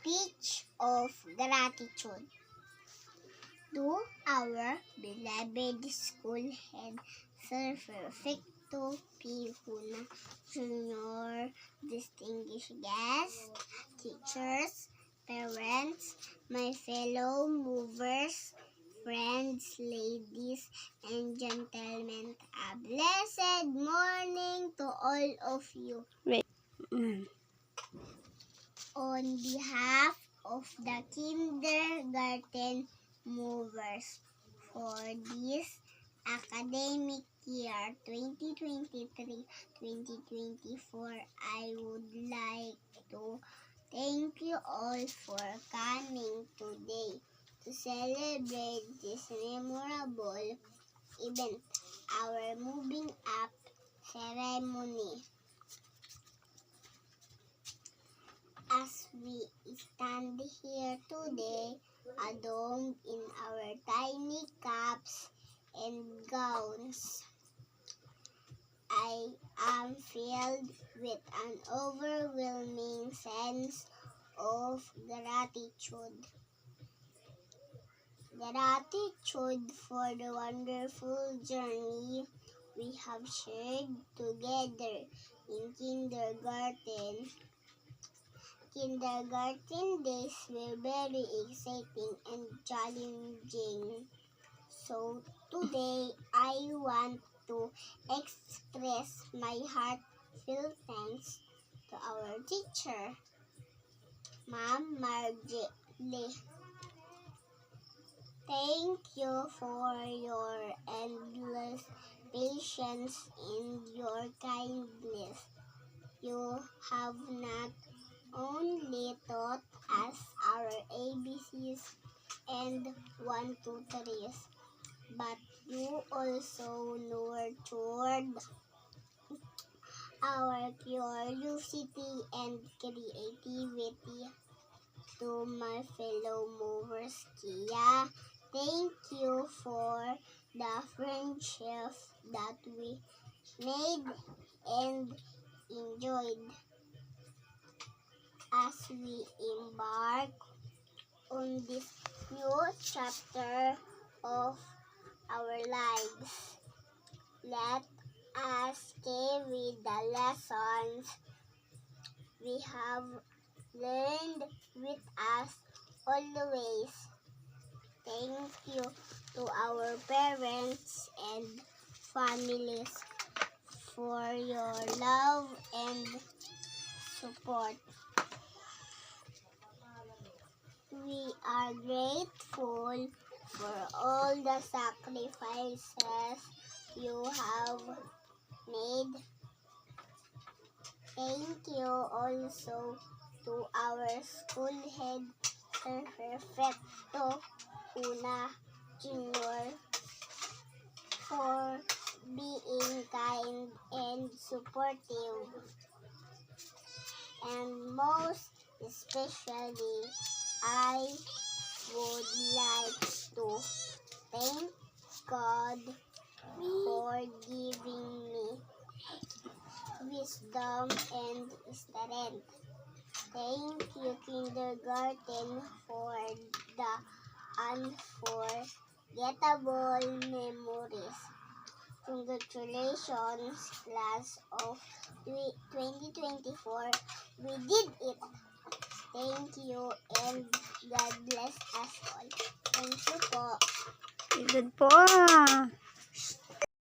Speech of Gratitude to our beloved school head, Sir Perfecto P. Huna Jr., distinguished guests, teachers, parents, my fellow movers, friends, ladies, and gentlemen, a blessed morning to all of you. On behalf of the kindergarten movers for this academic year 2023-2024, I would like to thank you all for coming today to celebrate this memorable event, our moving up ceremony. As we stand here today, adorned in our tiny caps and gowns, I am filled with an overwhelming sense of gratitude. Gratitude for the wonderful journey we have shared together in kindergarten. Kindergarten days were very exciting and challenging. So today, I want to express my heartfelt thanks to our teacher, Ma'am Margie Lee. Thank you for your endless patience and your kindness. You have not only taught us our ABCs and 1, 2, 3s, but you also nurtured our curiosity and creativity. To my fellow movers, Kia, thank you for the friendship that we made and enjoyed as we embark on this new chapter of our lives. Let us carry the lessons we have learned with us always. Thank you to our parents and families for your love and support. We are grateful for all the sacrifices you have made. Thank you also to our school head, Sir Perfecto Huna Jr., for being kind and supportive. And most especially, I would like to thank God for giving me wisdom and strength. Thank you, kindergarten, for the unforgettable memories. Congratulations, class of 2024. We did it. Thank you and God bless us all. Thank you po. Good po.